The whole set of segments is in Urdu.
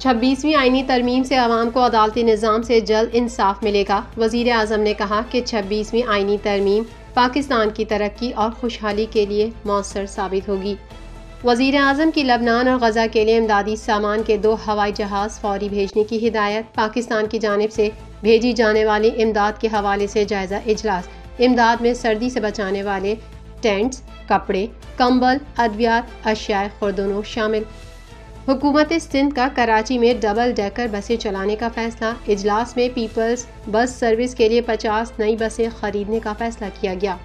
26ویں آئینی ترمیم سے عوام کو عدالتی نظام سے جلد انصاف ملے گا۔ وزیر اعظم نے کہا کہ 26ویں آئینی ترمیم پاکستان کی ترقی اور خوشحالی کے لیے مؤثر ثابت ہوگی۔ وزیر اعظم کی لبنان اور غزہ کے لیے امدادی سامان کے 2 ہوائی جہاز فوری بھیجنے کی ہدایت۔ پاکستان کی جانب سے بھیجی جانے والی امداد کے حوالے سے جائزہ اجلاس۔ امداد میں سردی سے بچانے والے ٹینٹس، کپڑے، کمبل، ادویات، اشیاء خوردونوش شامل۔ حکومت سندھ کا کراچی میں ڈبل ڈیکر بسیں چلانے کا فیصلہ۔ اجلاس میں پیپلز بس سروس کے لیے 50 نئی بسیں خریدنے کا فیصلہ کیا گیا۔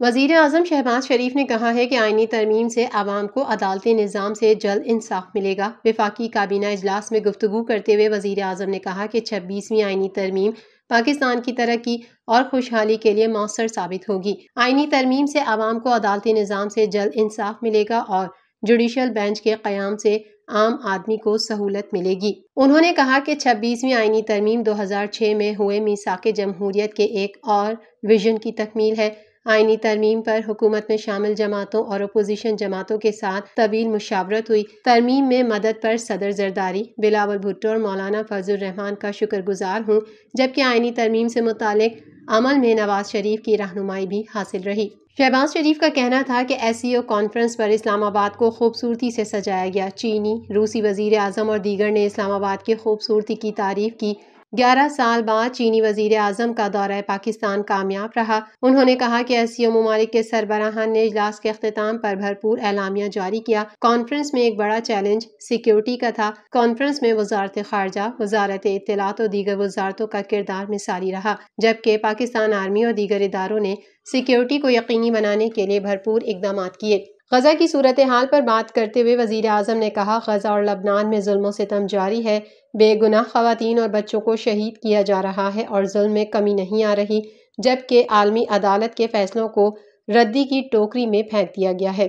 وزیر اعظم شہباز شریف نے کہا ہے کہ آئینی ترمیم سے عوام کو عدالتی نظام سے جلد انصاف ملے گا۔ وفاقی کابینہ اجلاس میں گفتگو کرتے ہوئے وزیر اعظم نے کہا کہ 26ویں آئینی ترمیم پاکستان کی ترقی اور خوشحالی کے لیے مؤثر ثابت ہوگی۔ آئینی ترمیم سے عوام کو عدالتی نظام سے جلد انصاف ملے گا اور جوڈیشل بینچ کے قیام سے عام آدمی کو سہولت ملے گی۔ انہوں نے کہا کہ 26ویں آئینی ترمیم 2006 میں ہوئے میثاق جمہوریت کے ایک اور ویژن کی تکمیل ہے۔ آئینی ترمیم پر حکومت میں شامل جماعتوں اور اپوزیشن جماعتوں کے ساتھ طویل مشاورت ہوئی۔ ترمیم میں مدد پر صدر زرداری، بلاول بھٹو اور مولانا فضل الرحمان کا شکر گزار ہوں، جبکہ آئینی ترمیم سے متعلق عمل میں نواز شریف کی رہنمائی بھی حاصل رہی۔ شہباز شریف کا کہنا تھا کہ SCO کانفرنس پر اسلام آباد کو خوبصورتی سے سجایا گیا۔ چینی، روسی وزیر اعظم اور دیگر نے اسلام آباد کی خوبصورتی کی تعریف کی۔ 11 سال بعد چینی وزیر اعظم کا دورہ پاکستان کامیاب رہا۔ انہوں نے کہا کہ SCO ممالک کے سربراہان نے اجلاس کے اختتام پر بھرپور اعلامیہ جاری کیا۔ کانفرنس میں ایک بڑا چیلنج سیکیورٹی کا تھا۔ کانفرنس میں وزارت خارجہ، وزارت اطلاعات اور دیگر وزارتوں کا کردار مثالی رہا، جبکہ پاکستان آرمی اور دیگر اداروں نے سیکیورٹی کو یقینی بنانے کے لیے بھرپور اقدامات کیے۔ غزہ کی صورتحال پر بات کرتے ہوئے وزیر اعظم نے کہا، غزہ اور لبنان میں ظلم و ستم جاری ہے، بے گناہ خواتین اور بچوں کو شہید کیا جا رہا ہے اور ظلم میں کمی نہیں آ رہی، جبکہ عالمی عدالت کے فیصلوں کو ردی کی ٹوکری میں پھینک دیا گیا ہے۔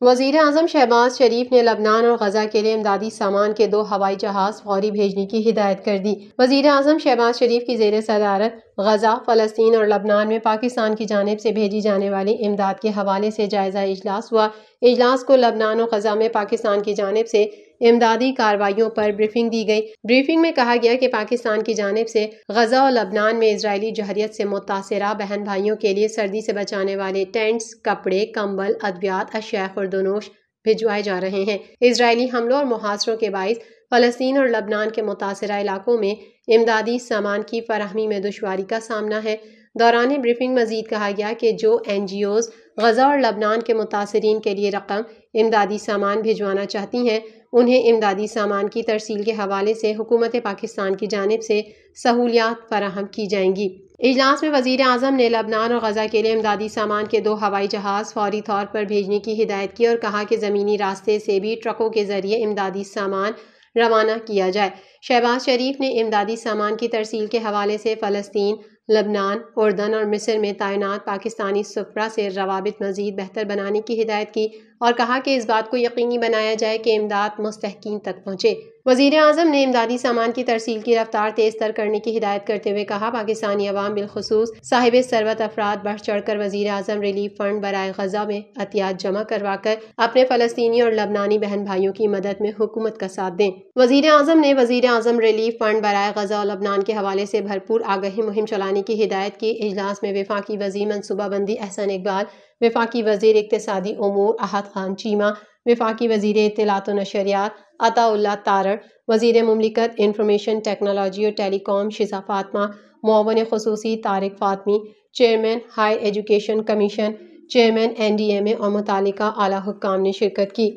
وزیر اعظم شہباز شریف نے لبنان اور غزہ کے لیے امدادی سامان کے 2 ہوائی جہاز فوری بھیجنے کی ہدایت کر دی۔ وزیر اعظم شہباز شریف کی زیر صدارت غزہ، فلسطین اور لبنان میں پاکستان کی جانب سے بھیجی جانے والی امداد کے حوالے سے جائزہ اجلاس ہوا۔ اجلاس کو لبنان اور غزہ میں پاکستان کی جانب سے امدادی کارروائیوں پر بریفنگ دی گئی۔ بریفنگ میں کہا گیا کہ پاکستان کی جانب سے غزہ اور لبنان میں اسرائیلی جوہریت سے متاثرہ بہن بھائیوں کے لیے سردی سے بچانے والے ٹینٹس، کپڑے، کمبل، ادویات، اشیاء خوردونوش بھجوائے جا رہے ہیں۔ اسرائیلی حملوں اور محاصروں کے باعث فلسطین اور لبنان کے متاثرہ علاقوں میں امدادی سامان کی فراہمی میں دشواری کا سامنا ہے۔ دوران بریفنگ مزید کہا گیا کہ جو NGOs غزہ اور لبنان کے متاثرین کے لیے رقم امدادی سامان بھجوانا چاہتی ہیں، انہیں امدادی سامان کی ترسیل کے حوالے سے حکومت پاکستان کی جانب سے سہولیات فراہم کی جائیں گی۔ اجلاس میں وزیر اعظم نے لبنان اور غزہ کے لیے امدادی سامان کے 2 ہوائی جہاز فوری طور پر بھیجنے کی ہدایت کی اور کہا کہ زمینی راستے سے بھی ٹرکوں کے ذریعے امدادی سامان روانہ کیا جائے۔ شہباز شریف نے امدادی سامان کی ترسیل کے حوالے سے فلسطین، لبنان، اردن اور مصر میں تعینات پاکستانی سفراء سے روابط مزید بہتر بنانے کی ہدایت کی اور کہا کہ اس بات کو یقینی بنایا جائے کہ امداد مستحقین تک پہنچے۔ وزیر اعظم نے امدادی سامان کی ترسیل کی رفتار تیز تر کرنے کی ہدایت کرتے ہوئے کہا، پاکستانی عوام بالخصوص صاحب ثروت افراد بڑھ چڑھ کر وزیر اعظم ریلیف فنڈ برائے غزہ میں عطیات جمع کروا کر اپنے فلسطینی اور لبنانی بہن بھائیوں کی مدد میں حکومت کا ساتھ دیں۔ وزیر اعظم نے وزیر اعظم ریلیف فنڈ برائے غزہ اور لبنان کے حوالے سے بھرپور آگہی مہم چلانے کی ہدایت کی۔ اجلاس میں وفاقی وزیر منصوبہ بندی احسن اقبال، وفاقی وزیر اقتصادی امور احد خان چیمہ، وفاقی وزیر اطلاعات و نشریات عطا اللہ تارڑ، وزیر مملکت انفارمیشن ٹیکنالوجی اور ٹیلی کام شیزہ فاطمہ، معاون خصوصی Tariq Fatemi, chairman high education commission, chairman NDMA اور متعلقہ اعلیٰ حکام نے شرکت کی۔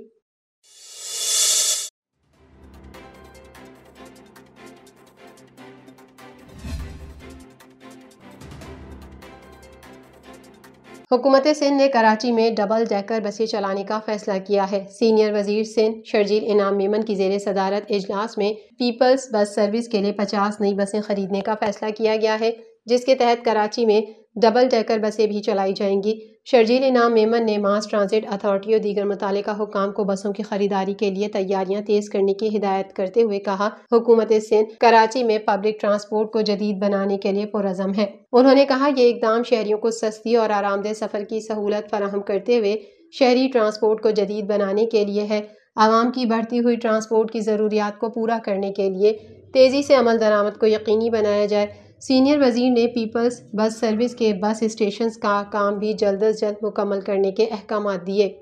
حکومت سندھ نے کراچی میں ڈبل ڈیکر بسیں چلانے کا فیصلہ کیا ہے۔ سینئر وزیر سندھ شرجیل انعام میمن کی زیر صدارت اجلاس میں پیپلز بس سروس کے لیے 50 نئی بسیں خریدنے کا فیصلہ کیا گیا ہے۔ جس کے تحت کراچی میں ڈبل ڈیکر بسیں بھی چلائی جائیں گی۔ شرجیل انعام میمن نے ماس ٹرانزٹ اتھارٹی اور دیگر متعلقہ حکام کو بسوں کی خریداری کے لیے تیاریاں تیز کرنے کی ہدایت کرتے ہوئے کہا، حکومت سندھ کراچی میں پبلک ٹرانسپورٹ کو جدید بنانے کے لیے پرعزم ہے۔ انہوں نے کہا یہ اقدام شہریوں کو سستی اور آرام دہ سفر کی سہولت فراہم کرتے ہوئے شہری ٹرانسپورٹ کو جدید بنانے کے لیے ہے۔ عوام کی بڑھتی ہوئی ٹرانسپورٹ کی ضروریات کو پورا کرنے کے لیے تیزی سے عمل درآمد کو یقینی بنایا جائے۔ سینئر وزیر نے پیپلز بس سروس کے بس اسٹیشنز کا کام بھی جلد از جلد مکمل کرنے کے احکامات دیے۔